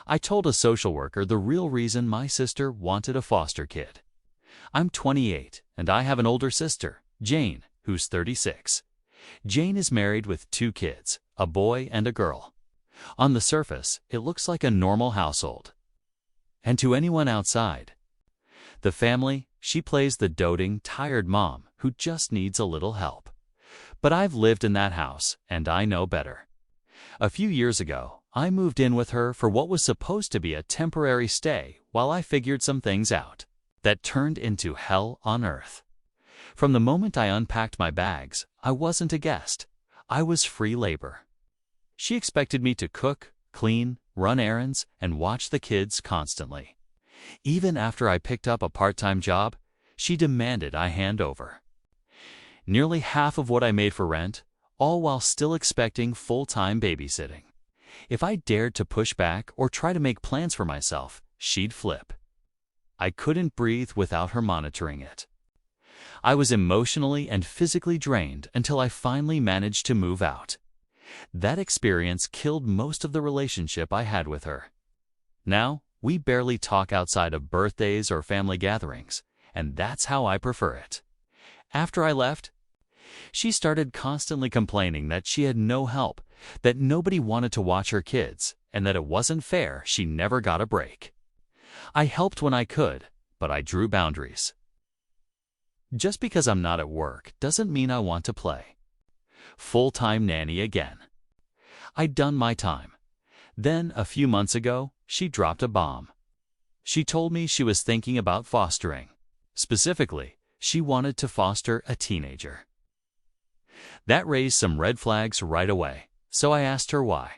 I told a social worker the real reason my sister wanted a foster kid. I'm 28, and I have an older sister, Jane, who's 36. Jane is married with 2 kids, a boy and a girl. On the surface, it looks like a normal household. And to anyone outside, the family, she plays the doting, tired mom who just needs a little help. But I've lived in that house, and I know better. A few years ago, I moved in with her for what was supposed to be a temporary stay while I figured some things out. That turned into hell on earth. From the moment I unpacked my bags, I wasn't a guest. I was free labor. She expected me to cook, clean, run errands, and watch the kids constantly. Even after I picked up a part-time job, she demanded I hand over nearly half of what I made for rent, all while still expecting full-time babysitting. If I dared to push back or try to make plans for myself, she'd flip. I couldn't breathe without her monitoring it. I was emotionally and physically drained until I finally managed to move out. That experience killed most of the relationship I had with her. Now, we barely talk outside of birthdays or family gatherings, and that's how I prefer it. After I left, she started constantly complaining that she had no help, that nobody wanted to watch her kids, and that it wasn't fair she never got a break. I helped when I could, but I drew boundaries. Just because I'm not at work doesn't mean I want to play full-time nanny again. I'd done my time. Then, a few months ago, she dropped a bomb. She told me she was thinking about fostering. Specifically, she wanted to foster a teenager. That raised some red flags right away, so I asked her why.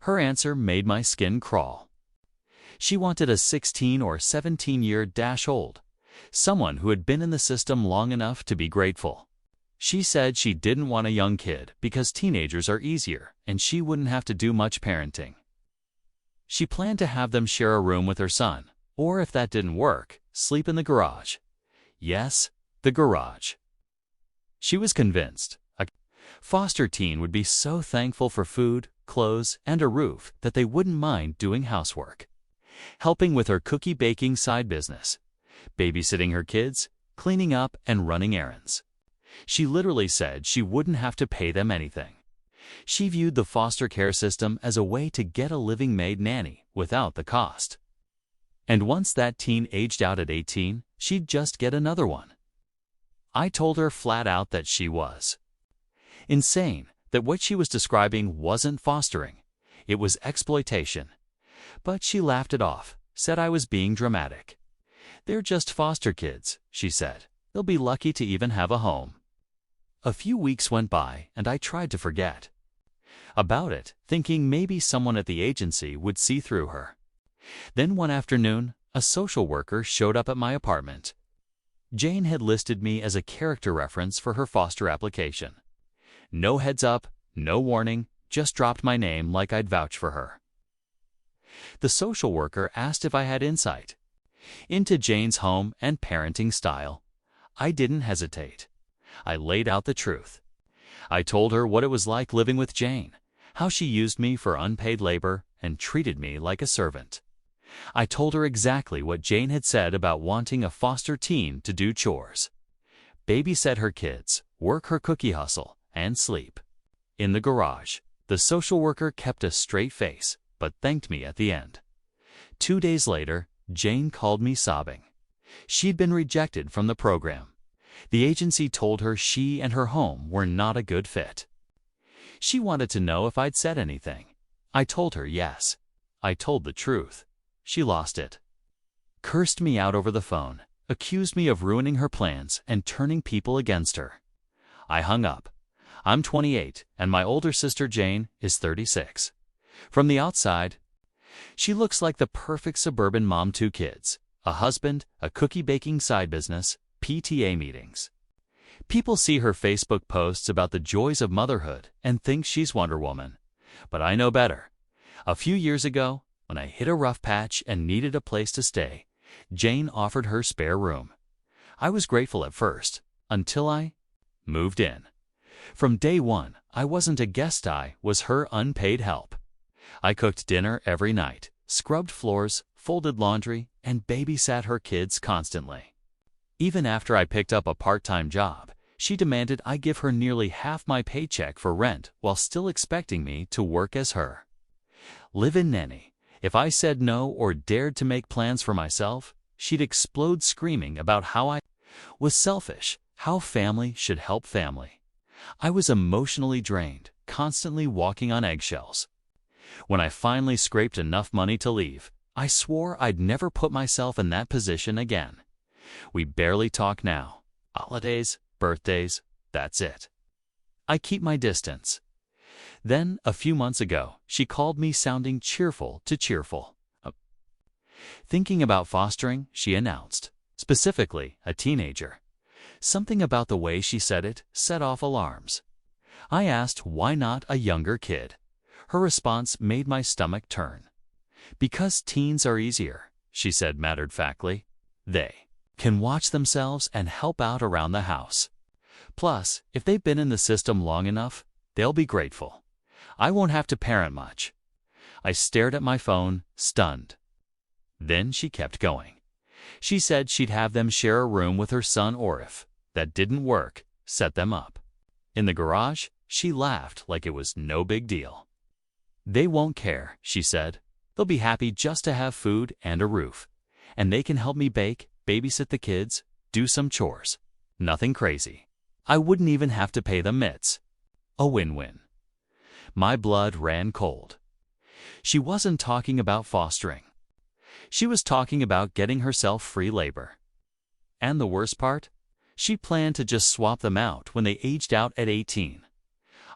Her answer made my skin crawl. She wanted a 16 or 17-year-old, someone who had been in the system long enough to be grateful. She said she didn't want a young kid because teenagers are easier and she wouldn't have to do much parenting. She planned to have them share a room with her son, or if that didn't work, sleep in the garage. Yes, the garage. She was convinced a foster teen would be so thankful for food, clothes, and a roof that they wouldn't mind doing housework, helping with her cookie baking side business, babysitting her kids, cleaning up, and running errands. She literally said she wouldn't have to pay them anything. She viewed the foster care system as a way to get a living maid nanny without the cost. And once that teen aged out at 18, she'd just get another one. I told her flat out that she was insane, that what she was describing wasn't fostering, it was exploitation. But she laughed it off, said I was being dramatic. They're just foster kids, she said. They'll be lucky to even have a home. A few weeks went by and I tried to forget about it, thinking maybe someone at the agency would see through her. Then one afternoon, a social worker showed up at my apartment. Jane had listed me as a character reference for her foster application. No heads up, no warning, just dropped my name like I'd vouch for her. The social worker asked if I had insight into Jane's home and parenting style. I didn't hesitate. I laid out the truth. I told her what it was like living with Jane, how she used me for unpaid labor and treated me like a servant. I told her exactly what Jane had said about wanting a foster teen to do chores, babysit her kids, work her cookie hustle, and sleep in the garage. The social worker kept a straight face, but thanked me at the end. 2 days later, Jane called me sobbing. She'd been rejected from the program. The agency told her she and her home were not a good fit. She wanted to know if I'd said anything. I told her yes. I told the truth. She lost it. Cursed me out over the phone, accused me of ruining her plans and turning people against her. I hung up. I'm 28, and my older sister Jane is 36. From the outside, she looks like the perfect suburban mom, 2 kids, a husband, a cookie baking side business, PTA meetings. People see her Facebook posts about the joys of motherhood and think she's Wonder Woman. But I know better. A few years ago, when I hit a rough patch and needed a place to stay, Jane offered her spare room. I was grateful at first, until I moved in. From day one, I wasn't a guest, I was her unpaid help. I cooked dinner every night, scrubbed floors, folded laundry, and babysat her kids constantly. Even after I picked up a part-time job, she demanded I give her nearly half my paycheck for rent while still expecting me to work as her live-in nanny. If I said no or dared to make plans for myself, she'd explode screaming about how I was selfish, how family should help family. I was emotionally drained, constantly walking on eggshells. When I finally scraped enough money to leave, I swore I'd never put myself in that position again. We barely talk now. Holidays, birthdays, that's it. I keep my distance. Then, a few months ago, she called me sounding cheerful to cheerful. Thinking about fostering, she announced, specifically a teenager. Something about the way she said it set off alarms. I asked why not a younger kid. Her response made my stomach turn. Because teens are easier, she said matter-of-factly. They can watch themselves and help out around the house. Plus, if they've been in the system long enough, they'll be grateful. I won't have to parent much. I stared at my phone, stunned. Then she kept going. She said she'd have them share a room with her son, or if that didn't work, set them up in the garage. She laughed like it was no big deal. They won't care, she said. They'll be happy just to have food and a roof. And they can help me bake, babysit the kids, do some chores. Nothing crazy. I wouldn't even have to pay them mitts. A win-win. My blood ran cold. She wasn't talking about fostering. She was talking about getting herself free labor. And the worst part? She planned to just swap them out when they aged out at 18.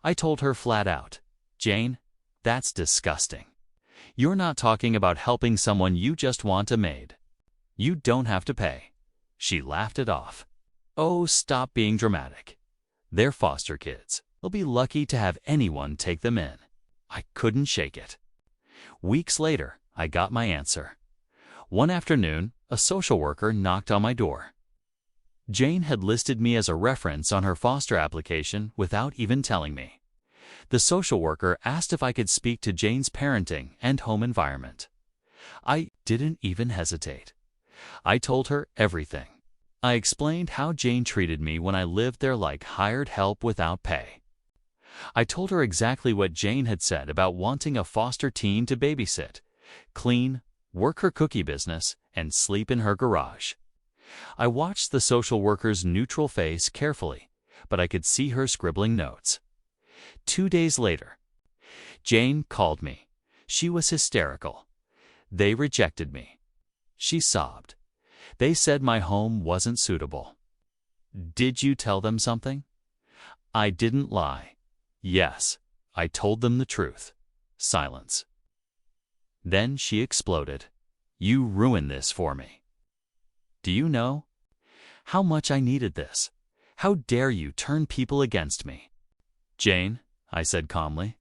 I told her flat out, Jane, that's disgusting. You're not talking about helping someone you just want a maid. You don't have to pay. She laughed it off. Oh, stop being dramatic. They're foster kids. They'll be lucky to have anyone take them in. I couldn't shake it. Weeks later, I got my answer. One afternoon, a social worker knocked on my door. Jane had listed me as a reference on her foster application without even telling me. The social worker asked if I could speak to Jane's parenting and home environment. I didn't even hesitate. I told her everything. I explained how Jane treated me when I lived there like hired help without pay. I told her exactly what Jane had said about wanting a foster teen to babysit, clean, work her cookie business, and sleep in her garage. I watched the social worker's neutral face carefully, but I could see her scribbling notes. 2 days later, Jane called me. She was hysterical. They rejected me. She sobbed. They said my home wasn't suitable. Did you tell them something? I didn't lie. Yes, I told them the truth. Silence. Then she exploded. You ruined this for me. Do you know how much I needed this? How dare you turn people against me? Jane, I said calmly,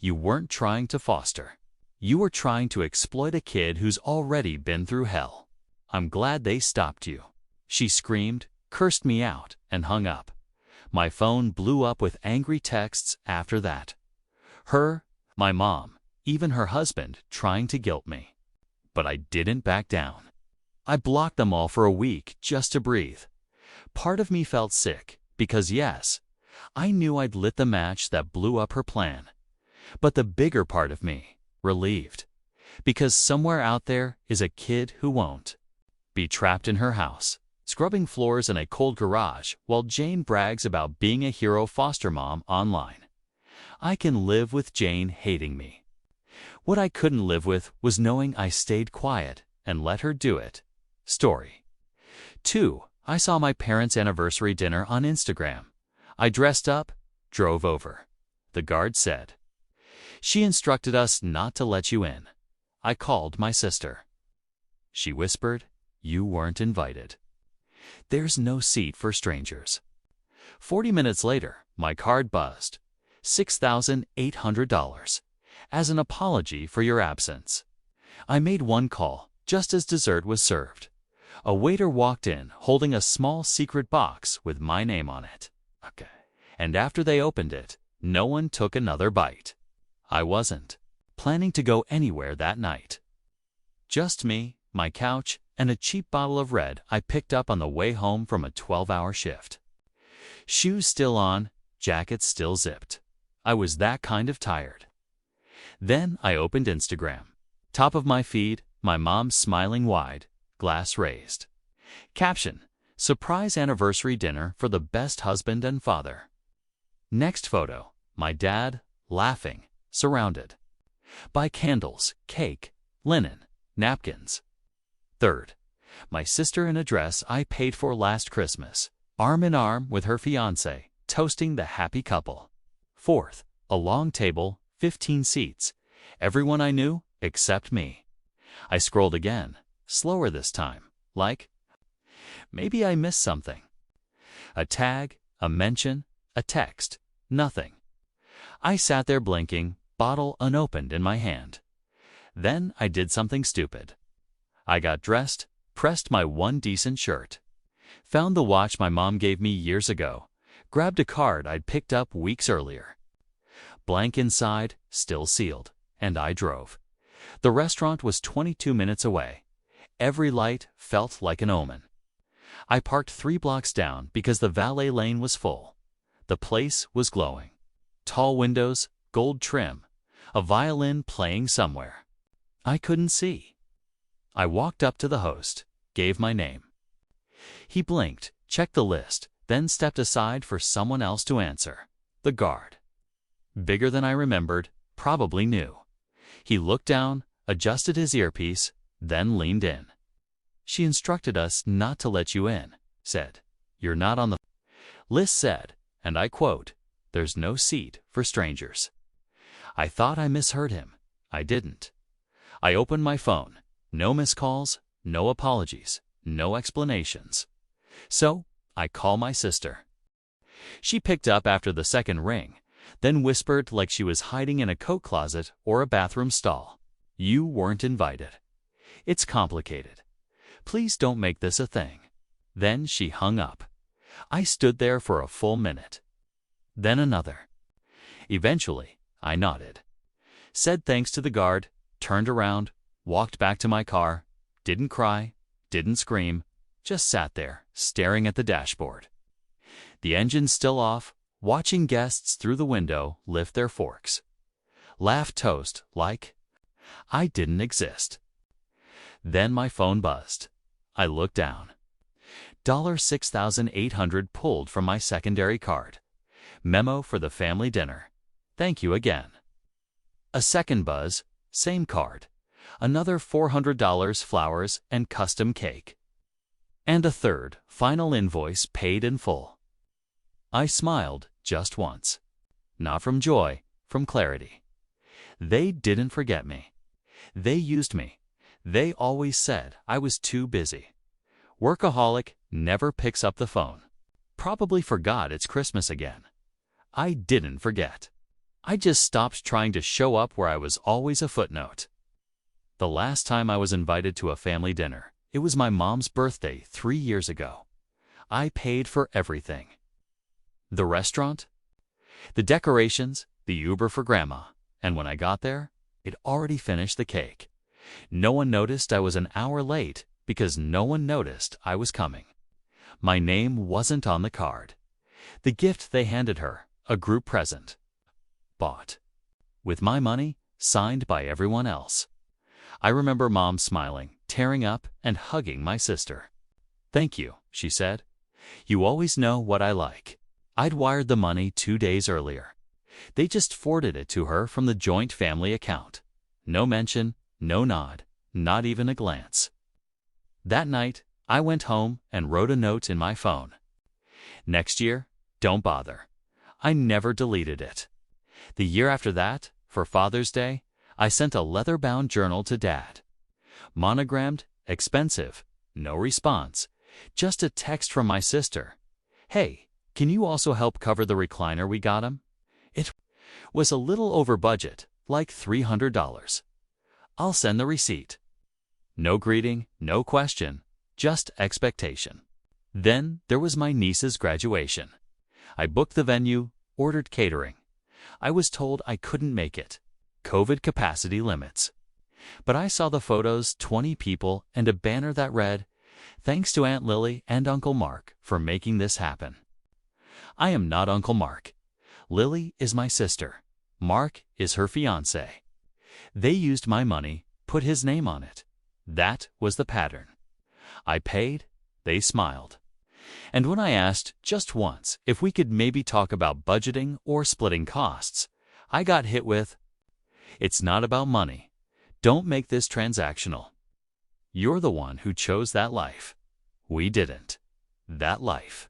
you weren't trying to foster. You were trying to exploit a kid who's already been through hell. I'm glad they stopped you. She screamed, cursed me out, and hung up. My phone blew up with angry texts after that. Her, my mom, even her husband trying to guilt me. But I didn't back down. I blocked them all for a week just to breathe. Part of me felt sick because, yes, I knew I'd lit the match that blew up her plan. But the bigger part of me, relieved, because somewhere out there is a kid who won't be trapped in her house, scrubbing floors in a cold garage while Jane brags about being a hero foster mom online. I can live with Jane hating me. What I couldn't live with was knowing I stayed quiet and let her do it. Story 2. I saw my parents' anniversary dinner on Instagram. I dressed up, drove over. The guard said, "She instructed us not to let you in." I called my sister. She whispered, "You weren't invited. There's no seat for strangers." 40 minutes later, my card buzzed. $6,800. As an apology for your absence. I made one call just as dessert was served. A waiter walked in holding a small secret box with my name on it. And after they opened it, no one took another bite. I wasn't planning to go anywhere that night. Just me, my couch, and a cheap bottle of red I picked up on the way home from a 12-hour shift. Shoes still on, jacket still zipped. I was that kind of tired. Then I opened Instagram. Top of my feed, my mom smiling wide, glass raised. Caption: surprise anniversary dinner for the best husband and father. Next photo, my dad, laughing, surrounded by candles, cake, linen, napkins. Third, my sister in a dress I paid for last Christmas, arm in arm with her fiancé, toasting the happy couple. Fourth, a long table, 15 seats, everyone I knew except me. I scrolled again, slower this time, like, maybe I missed something. A tag, a mention, a text, nothing. I sat there blinking, bottle unopened in my hand. Then I did something stupid. I got dressed, pressed my one decent shirt, found the watch my mom gave me years ago, grabbed a card I'd picked up weeks earlier. Blank inside, still sealed, and I drove. The restaurant was 22 minutes away. Every light felt like an omen. I parked 3 blocks down because the valet lane was full. The place was glowing. Tall windows, gold trim, a violin playing somewhere. I couldn't see. I walked up to the host, gave my name. He blinked, checked the list, then stepped aside for someone else to answer. The guard. Bigger than I remembered, probably new. He looked down, adjusted his earpiece, then leaned in. She instructed us not to let you in, said. You're not on the list said, and I quote, there's no seat for strangers. I thought I misheard him. I didn't. I opened my phone. No missed calls, no apologies, no explanations. So, I call my sister. She picked up after the second ring, then whispered like she was hiding in a coat closet or a bathroom stall. You weren't invited. It's complicated. Please don't make this a thing. Then she hung up. I stood there for a full minute. Then another. Eventually, I nodded. Said thanks to the guard, turned around, walked back to my car, didn't cry, didn't scream, just sat there, staring at the dashboard. The engine's still off, watching guests through the window lift their forks. Laugh toast like I didn't exist. Then my phone buzzed. I looked down. $6,800 pulled from my secondary card. Memo for the family dinner. Thank you again. A second buzz, same card. Another $400 flowers and custom cake. And a third, final invoice paid in full. I smiled just once. Not from joy, from clarity. They didn't forget me. They used me. They always said I was too busy. Workaholic never picks up the phone. Probably forgot it's Christmas again. I didn't forget. I just stopped trying to show up where I was always a footnote. The last time I was invited to a family dinner, it was my mom's birthday 3 years ago. I paid for everything. The restaurant, the decorations, the Uber for Grandma, and when I got there, it already finished the cake. No one noticed I was an hour late because no one noticed I was coming. My name wasn't on the card. The gift they handed her, a group present. Bought. With my money, signed by everyone else. I remember Mom smiling, tearing up, and hugging my sister. Thank you, she said. You always know what I like. I'd wired the money 2 days earlier. They just forwarded it to her from the joint family account. No mention, no nod, not even a glance. That night, I went home and wrote a note in my phone. Next year, don't bother. I never deleted it. The year after that, for Father's Day, I sent a leather-bound journal to Dad. Monogrammed, expensive, no response, just a text from my sister. Hey, can you also help cover the recliner we got him? It was a little over budget, like $300. I'll send the receipt. No greeting, no question, just expectation. Then there was my niece's graduation. I booked the venue, ordered catering. I was told I couldn't make it. COVID capacity limits. But I saw the photos, 20 people, and a banner that read, "Thanks to Aunt Lily and Uncle Mark for making this happen." I am not Uncle Mark. Lily is my sister. Mark is her fiancé. They used my money, put his name on it. That was the pattern. I paid, they smiled. And when I asked, just once, if we could maybe talk about budgeting or splitting costs, I got hit with, "It's not about money. Don't make this transactional. You're the one who chose that life. We didn't. That life."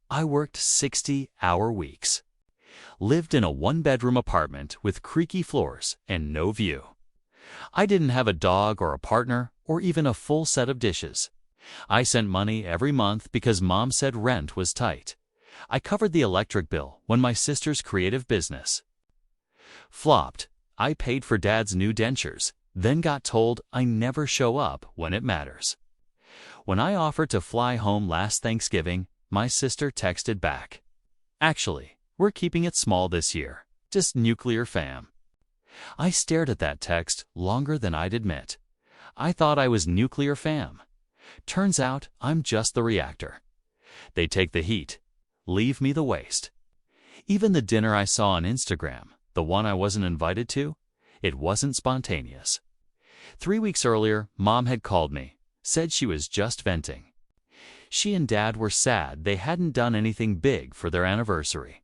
I worked 60-hour weeks. Lived in a one-bedroom apartment with creaky floors and no view. I didn't have a dog or a partner or even a full set of dishes. I sent money every month because Mom said rent was tight. I covered the electric bill when my sister's creative business flopped. I paid for Dad's new dentures, then got told I never show up when it matters. When I offered to fly home last Thanksgiving, my sister texted back, "Actually, we're keeping it small this year, just nuclear fam." I stared at that text longer than I'd admit. I thought I was nuclear fam. Turns out I'm just the reactor. They take the heat, leave me the waste. Even the dinner I saw on Instagram, the one I wasn't invited to, it wasn't spontaneous. 3 weeks earlier, Mom had called me, said she was just venting. She and Dad were sad they hadn't done anything big for their anniversary,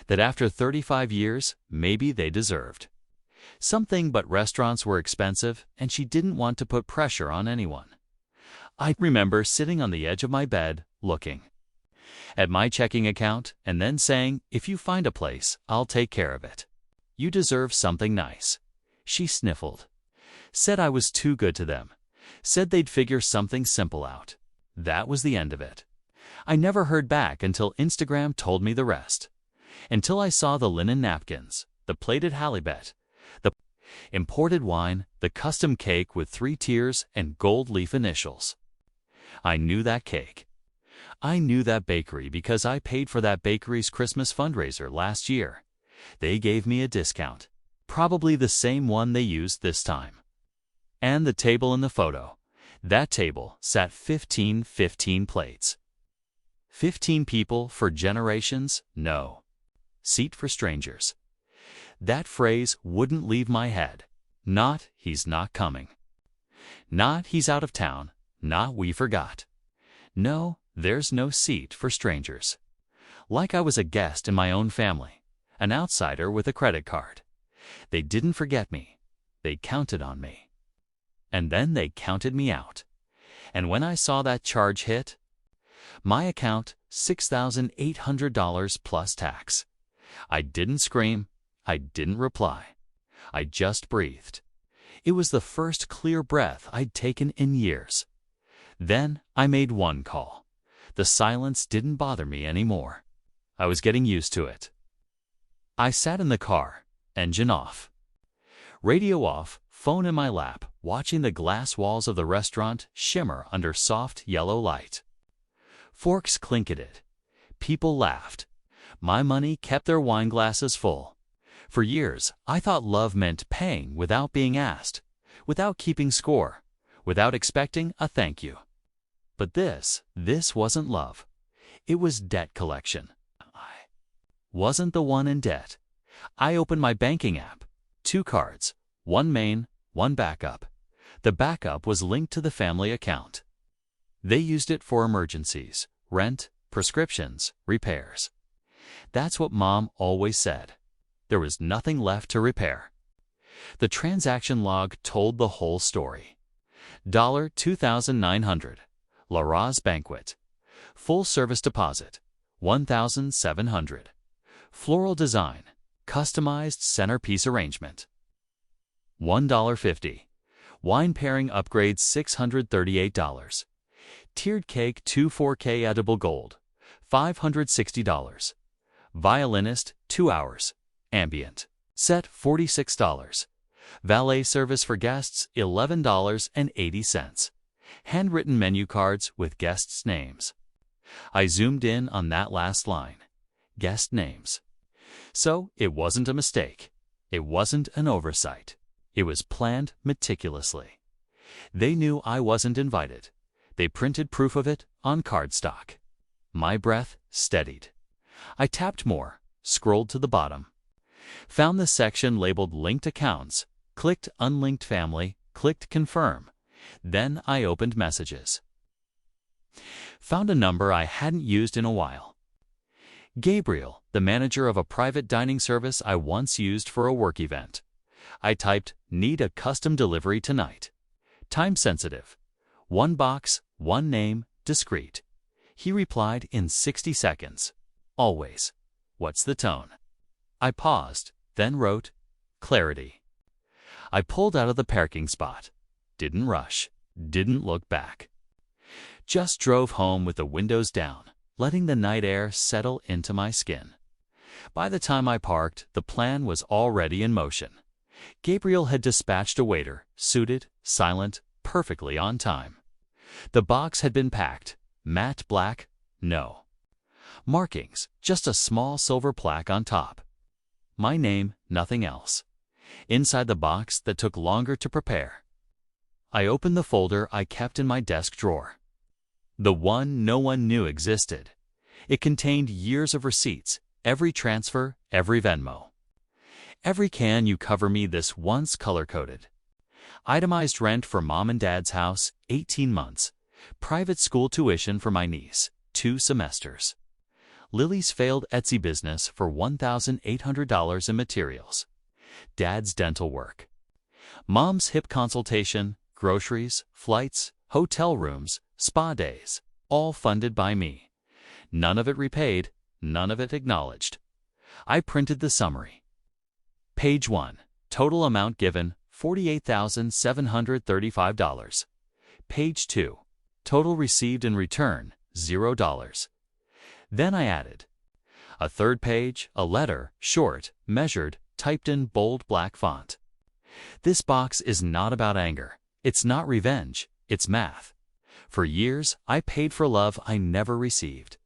that after 35 years, maybe they deserved something, but restaurants were expensive and she didn't want to put pressure on anyone. I remember sitting on the edge of my bed, looking at my checking account and then saying, "If you find a place, I'll take care of it. You deserve something nice." She sniffled, said I was too good to them, said they'd figure something simple out. That was the end of it. I never heard back until Instagram told me the rest. Until I saw the linen napkins, the plated halibut, the imported wine, the custom cake with 3 tiers and gold leaf initials. I knew that cake. I knew that bakery because I paid for that bakery's Christmas fundraiser last year. They gave me a discount, probably the same one they used this time. And the table in the photo. That table sat 15 plates. 15 people for generations? No. Seat for strangers. That phrase wouldn't leave my head. Not, "He's not coming." Not, "He's out of town." Not, "We forgot." No, there's no seat for strangers. Like I was a guest in my own family, an outsider with a credit card. They didn't forget me. They counted on me. And then they counted me out. And when I saw that charge hit, my account, $6,800 plus tax. I didn't scream. I didn't reply. I just breathed. It was the first clear breath I'd taken in years. Then I made one call. The silence didn't bother me anymore. I was getting used to it. I sat in the car, engine off, radio off, phone in my lap, watching the glass walls of the restaurant shimmer under soft yellow light. Forks clinketed. People laughed. My money kept their wine glasses full. For years, I thought love meant paying without being asked, without keeping score, without expecting a thank you. But this wasn't love. It was debt collection. I wasn't the one in debt. I opened my banking app. 2 cards, one main, one backup. The backup was linked to the family account. They used it for emergencies, rent, prescriptions, repairs. That's what Mom always said. There was nothing left to repair. The transaction log told the whole story. $2,900. La Ra's Banquet. Full service deposit. $1,700. Floral design. Customized centerpiece arrangement. $1.50. Wine pairing upgrade $638. Tiered cake 2 4K edible gold. $560. Violinist 2 hours. Ambient. Set $46. Valet service for guests $11.80. Handwritten menu cards with guests' names. I zoomed in on that last line. Guest names. So it wasn't a mistake. It wasn't an oversight. It was planned meticulously. They knew I wasn't invited. They printed proof of it on cardstock. My breath steadied. I tapped more, scrolled to the bottom, found the section labeled Linked Accounts, clicked Unlinked Family, clicked Confirm. Then I opened Messages. Found a number I hadn't used in a while. Gabriel, the manager of a private dining service I once used for a work event. I typed, "Need a custom delivery tonight. Time sensitive. 1 box, 1 name, discreet." He replied in 60 seconds. Always. What's the tone? I paused, then wrote, "Clarity." I pulled out of the parking spot. Didn't rush. Didn't look back. Just drove home with the windows down, letting the night air settle into my skin. By the time I parked, the plan was already in motion. Gabriel had dispatched a waiter, suited, silent, perfectly on time. The box had been packed. Matte black, no. Markings, just a small silver plaque on top. My name, nothing else. Inside the box that took longer to prepare. I opened the folder I kept in my desk drawer. The one no one knew existed. It contained years of receipts, every transfer, every Venmo. Every "Can you cover me this once" color-coded. Itemized rent for mom and dad's house, 18 months. Private school tuition for my niece, 2 semesters. Lily's failed Etsy business for $1,800 in materials. Dad's dental work. Mom's hip consultation, groceries, flights, hotel rooms, spa days, all funded by me. None of it repaid, none of it acknowledged. I printed the summary. Page 1. Total amount given, $48,735. Page 2. Total received in return, $0. Then I added a third page, a letter, short, measured, typed in bold black font. This box is not about anger. It's not revenge. It's math. For years, I paid for love I never received.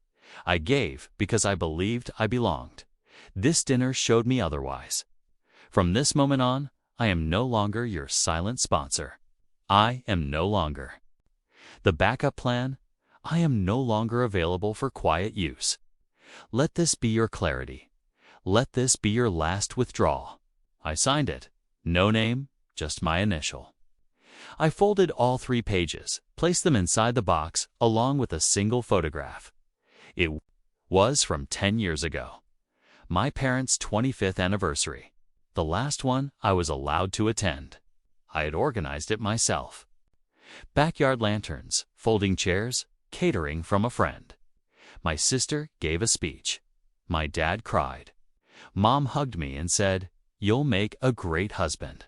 I gave because I believed I belonged. This dinner showed me otherwise. From this moment on, I am no longer your silent sponsor. I am no longer. The backup plan? I am no longer available for quiet use. Let this be your clarity. Let this be your last withdrawal. I signed it. No name, just my initial. I folded all 3 pages, placed them inside the box, along with a single photograph. It was from 10 years ago. My parents' 25th anniversary. The last one I was allowed to attend. I had organized it myself. Backyard lanterns, folding chairs, catering from a friend. My sister gave a speech. My dad cried. Mom hugged me and said, "You'll make a great husband."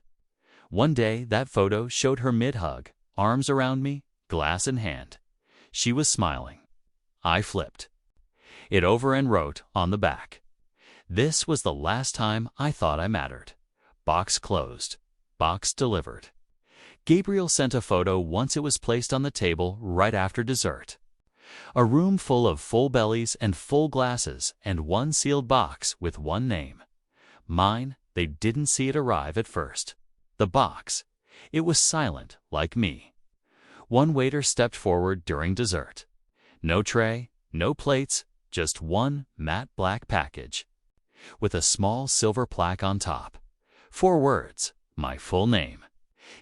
One day, that photo showed her mid-hug, arms around me, glass in hand. She was smiling. I flipped it over and wrote on the back, "This was the last time I thought I mattered." Box closed. Box delivered. Gabriel sent a photo once it was placed on the table right after dessert. A room full of full bellies and full glasses, and 1 sealed box with 1 name. Mine. They didn't see it arrive at first. The box. It was silent, like me. 1 waiter stepped forward during dessert. No tray, no plates, just 1 matte black package. With a small silver plaque on top. 4 words, my full name.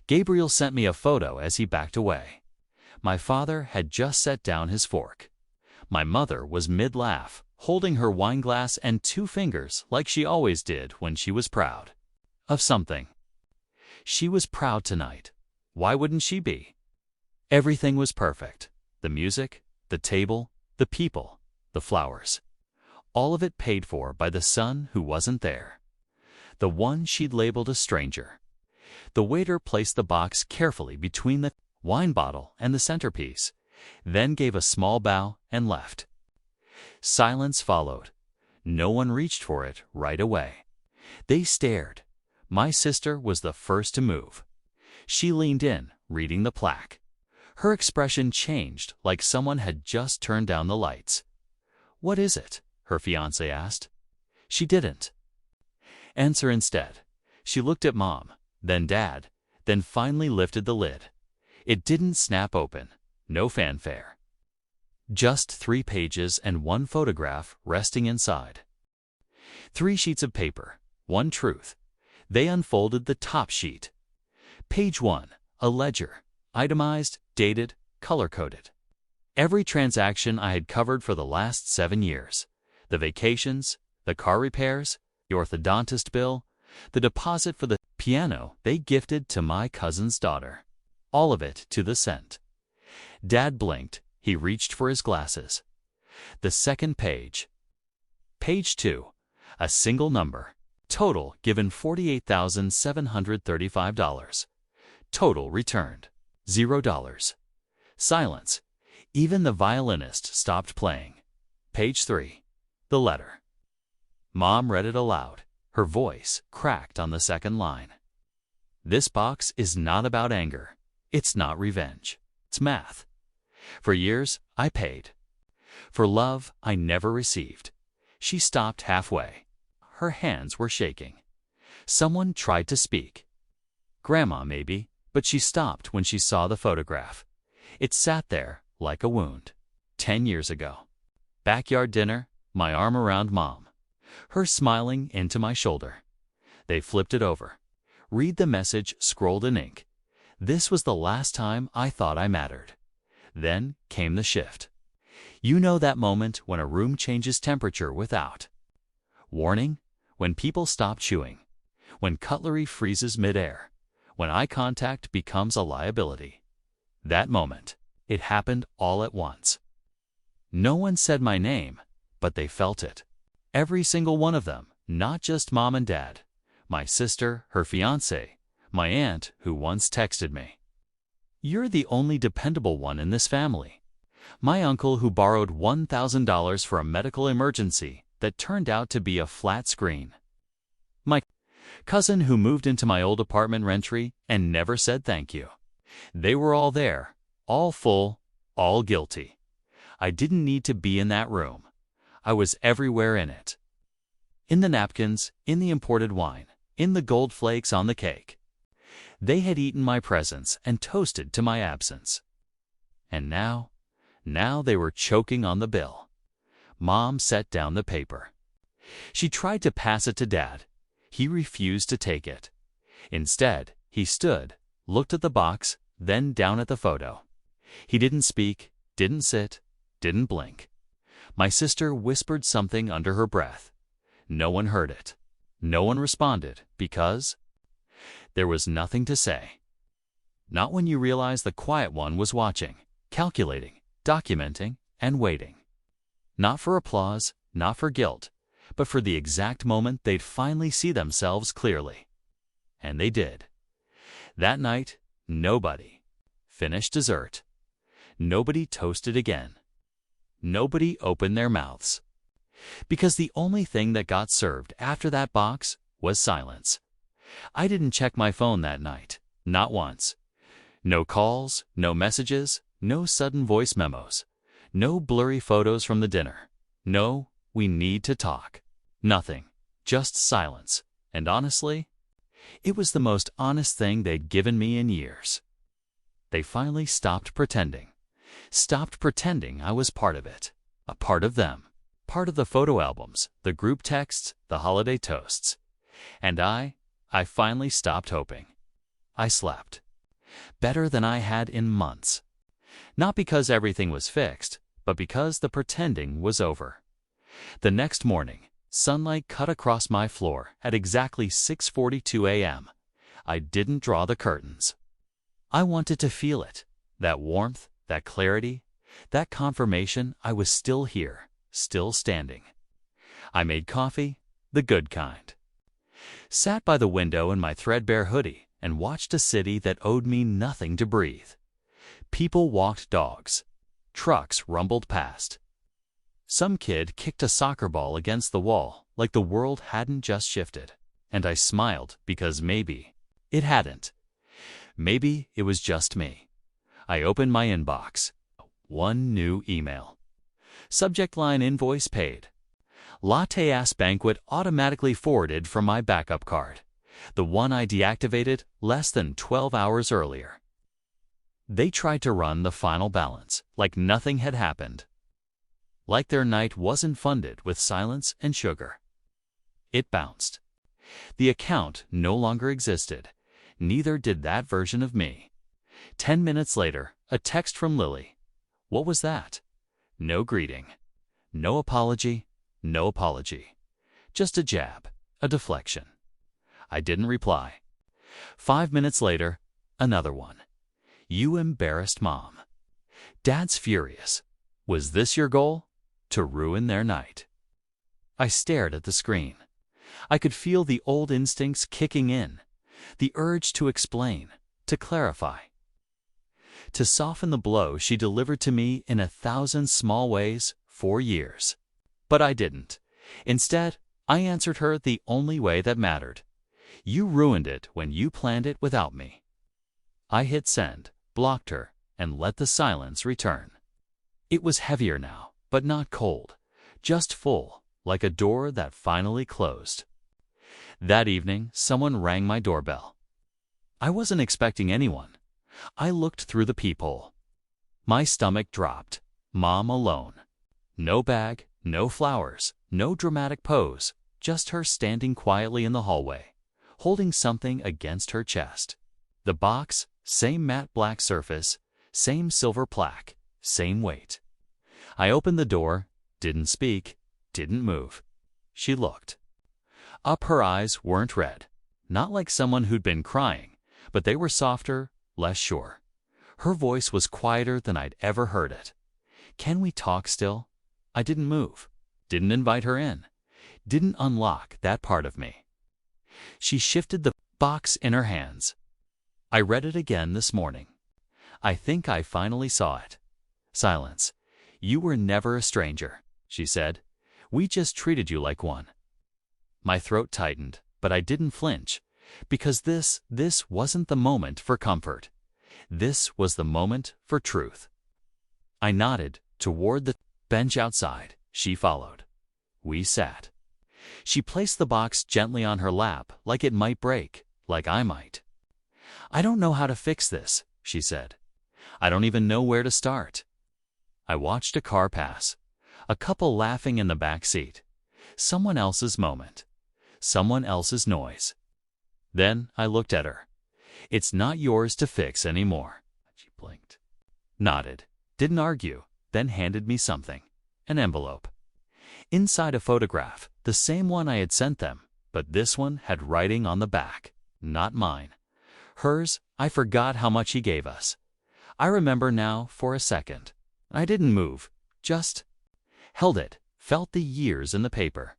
Gabriel sent me a photo as he backed away. My father had just set down his fork. My mother was mid-laugh, holding her wine glass and 2 fingers like she always did when she was proud of something. She was proud tonight. Why wouldn't she be? Everything was perfect. The music, the table, the people, the flowers. All of it paid for by the son who wasn't there. The one she'd labeled a stranger. The waiter placed the box carefully between the wine bottle and the centerpiece, then gave a small bow and left. Silence followed. No one reached for it right away. They stared. My sister was the first to move. She leaned in, reading the plaque. Her expression changed like someone had just turned down the lights. "What is it?" her fiancé asked. She didn't answer instead. She looked at Mom, then Dad, then finally lifted the lid. It didn't snap open. No fanfare. Just 3 pages and 1 photograph resting inside. 3 sheets of paper, 1 truth. They unfolded the top sheet. Page 1, a ledger, itemized, dated, color-coded. Every transaction I had covered for the last 7 years. The vacations, the car repairs, the orthodontist bill, the deposit for the piano they gifted to my cousin's daughter. All of it to the cent. Dad blinked. He reached for his glasses. The second page. Page 2. A single number. Total given $48,735. Total returned $0. Silence. Even the violinist stopped playing. Page 3. The letter. Mom read it aloud. Her voice cracked on the second line. This box is not about anger. It's not revenge. It's math. For years, I paid. For love I never received. She stopped halfway. Her hands were shaking. Someone tried to speak. Grandma, maybe, but she stopped when she saw the photograph. It sat there like a wound. 10 years ago. Backyard dinner, my arm around Mom. Her smiling into my shoulder. They flipped it over. Read the message scrolled in ink. This was the last time I thought I mattered. Then came the shift. You know that moment when a room changes temperature without warning? When people stop chewing. When cutlery freezes midair. When eye contact becomes a liability. That moment. It happened all at once. No one said my name, but they felt it. Every single one of them, not just Mom and Dad. My sister, her fiancé, my aunt who once texted me. You're the only dependable one in this family. My uncle who borrowed $1,000 for a medical emergency that turned out to be a flat screen. My cousin who moved into my old apartment rentry and never said thank you. They were all there, all full, all guilty. I didn't need to be in that room. I was everywhere in it. In the napkins, in the imported wine, in the gold flakes on the cake. They had eaten my presence and toasted to my absence. And now they were choking on the bill. Mom set down the paper. She tried to pass it to Dad. He refused to take it. Instead, he stood, looked at the box, then down at the photo. He didn't speak, didn't sit, didn't blink. My sister whispered something under her breath. No one heard it. No one responded because there was nothing to say. Not when you realize the quiet one was watching, calculating, documenting, and waiting. Not for applause, not for guilt, but for the exact moment they'd finally see themselves clearly. And they did. That night, nobody finished dessert. Nobody toasted again. Nobody opened their mouths. Because the only thing that got served after that box was silence. I didn't check my phone that night, not once. No calls, no messages, no sudden voice memos, no blurry photos from the dinner. No, we need to talk. Nothing, just silence. And honestly, it was the most honest thing they'd given me in years. They finally stopped pretending. Stopped pretending I was part of it, a part of them, part of the photo albums, the group texts, the holiday toasts. And I finally stopped hoping. I slept. Better than I had in months. Not because everything was fixed, but because the pretending was over. The next morning, sunlight cut across my floor at exactly 6:42 a.m. I didn't draw the curtains. I wanted to feel it, that warmth, that clarity, that confirmation I was still here, still standing. I made coffee, the good kind. Sat by the window in my threadbare hoodie and watched a city that owed me nothing to breathe. People walked dogs. Trucks rumbled past. Some kid kicked a soccer ball against the wall like the world hadn't just shifted. And I smiled because maybe it hadn't. Maybe it was just me. I opened my inbox. One new email. Subject line invoice paid. Latte-ass banquet automatically forwarded from my backup card. the one I deactivated less than 12 hours earlier. They tried to run the final balance, like nothing had happened. Like their night wasn't funded with silence and sugar. It bounced. The account no longer existed. Neither did that version of me. 10 minutes later, a text from Lily. What was that? No greeting. No apology. No apology. Just a jab, a deflection. I didn't reply. 5 minutes later, another one. You embarrassed Mom. Dad's furious. Was this your goal? To ruin their night. I stared at the screen. I could feel the old instincts kicking in, the urge to explain, to clarify, to soften the blow she delivered to me in 1,000 small ways for years. But I didn't. Instead, I answered her the only way that mattered. You ruined it when you planned it without me. I hit send, blocked her, and let the silence return. It was heavier now, but not cold, just full, like a door that finally closed. That evening, someone rang my doorbell. I wasn't expecting anyone. I looked through the peephole. My stomach dropped. Mom alone. No bag, no flowers, no dramatic pose, just her standing quietly in the hallway, holding something against her chest. The box, same matte black surface, same silver plaque, same weight. I opened the door, didn't speak, didn't move. She looked. Up her eyes weren't red, not like someone who'd been crying, but they were softer, less sure. Her voice was quieter than I'd ever heard it. Can we talk still? I didn't move, didn't invite her in, didn't unlock that part of me. She shifted the box in her hands. I read it again this morning. I think I finally saw it. Silence. You were never a stranger, she said. We just treated you like one. My throat tightened, but I didn't flinch, because this wasn't the moment for comfort. This was the moment for truth. I nodded toward the bench outside. She followed. We sat. She placed the box gently on her lap, like it might break, like I might. I don't know how to fix this, she said. I don't even know where to start. I watched a car pass, a couple laughing in the back seat. Someone else's moment, someone else's noise. Then I looked at her. It's not yours to fix anymore. She blinked, nodded, didn't argue, then handed me something, an envelope. Inside a photograph, the same one I had sent them, but this one had writing on the back, not mine. Hers, I forgot how much he gave us. I remember now for a second. I didn't move, just held it, felt the years in the paper,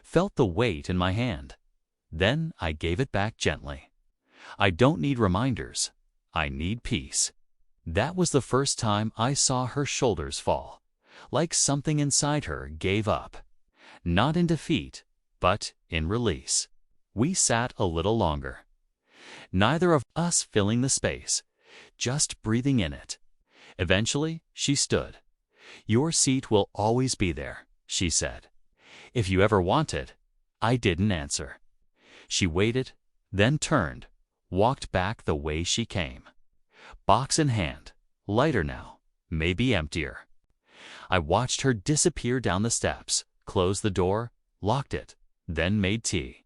felt the weight in my hand. Then I gave it back gently. I don't need reminders. I need peace. That was the first time I saw her shoulders fall, like something inside her gave up. Not in defeat, but in release. We sat a little longer. Neither of us filling the space, just breathing in it. Eventually, she stood. Your seat will always be there, she said. If you ever want it. I didn't answer. She waited, then turned, walked back the way she came. Box in hand, lighter now, maybe emptier. I watched her disappear down the steps, closed the door, locked it, then made tea.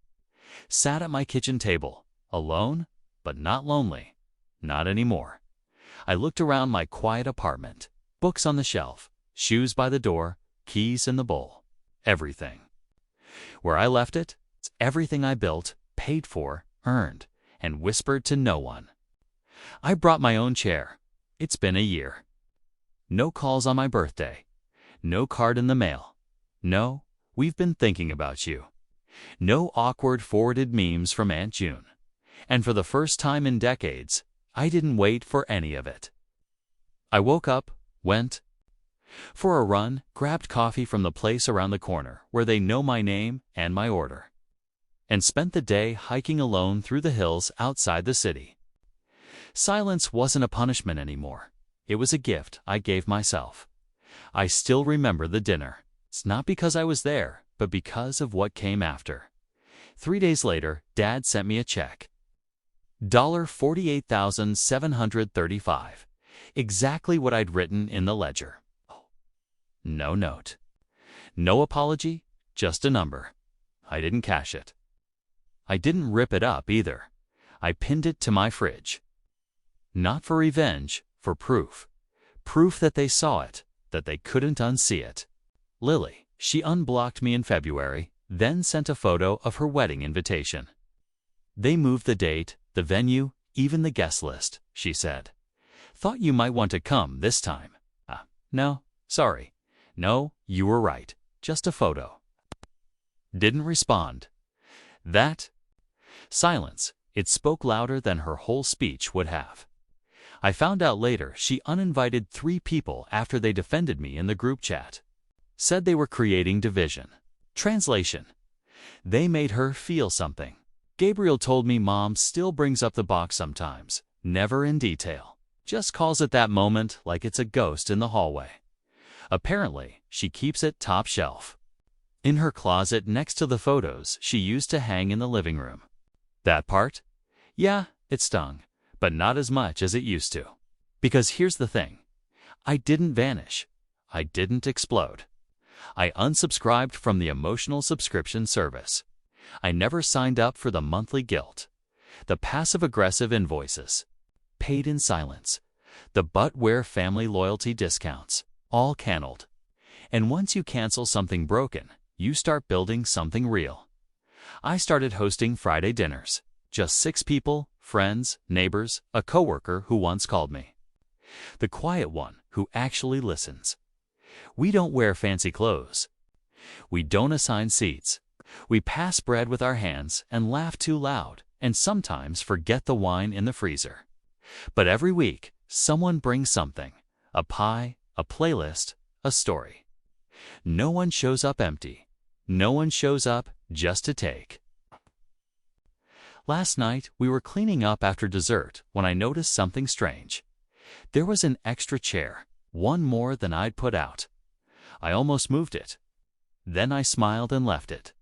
Sat at my kitchen table, alone, but not lonely. Not anymore. I looked around my quiet apartment, books on the shelf, shoes by the door, keys in the bowl. Everything. Where I left it, it's everything I built, paid for, earned, and whispered to no one. I brought my own chair. It's been a year. No calls on my birthday. No card in the mail. No, we've been thinking about you. No awkward forwarded memes from Aunt June. And for the first time in decades, I didn't wait for any of it. I woke up, went for a run, grabbed coffee from the place around the corner where they know my name and my order, and spent the day hiking alone through the hills outside the city. Silence wasn't a punishment anymore. It was a gift I gave myself. I still remember the dinner. It's not because I was there, but because of what came after. 3 days later, Dad sent me a check. $48,735. Exactly what I'd written in the ledger. No note. No apology, just a number. I didn't cash it. I didn't rip it up either. I pinned it to my fridge. Not for revenge, for proof. Proof that they saw it, that they couldn't unsee it. Lily, she unblocked me in February, then sent a photo of her wedding invitation. They moved the date, the venue, even the guest list, she said. Thought you might want to come this time. No, sorry. No, you were right. Just a photo. Didn't respond. That silence, it spoke louder than her whole speech would have. I found out later she uninvited 3 people after they defended me in the group chat. Said they were creating division. Translation: they made her feel something. Gabriel told me Mom still brings up the box sometimes, never in detail. Just calls it that moment like it's a ghost in the hallway. Apparently, she keeps it top shelf. In her closet next to the photos she used to hang in the living room. That part? Yeah, it stung, but not as much as it used to. Because here's the thing. I didn't vanish. I didn't explode. I unsubscribed from the emotional subscription service. I never signed up for the monthly guilt, the passive-aggressive invoices, paid in silence, the but-where family loyalty discounts, all canceled. And once you cancel something broken, you start building something real. I started hosting Friday dinners. Just 6 people, friends, neighbors, a coworker who once called me. The quiet one who actually listens. We don't wear fancy clothes. We don't assign seats. We pass bread with our hands and laugh too loud and sometimes forget the wine in the freezer. But every week, someone brings something. A pie, a playlist, a story. No one shows up empty. No one shows up just to take. Last night, we were cleaning up after dessert when I noticed something strange. There was an extra chair, one more than I'd put out. I almost moved it. Then I smiled and left it.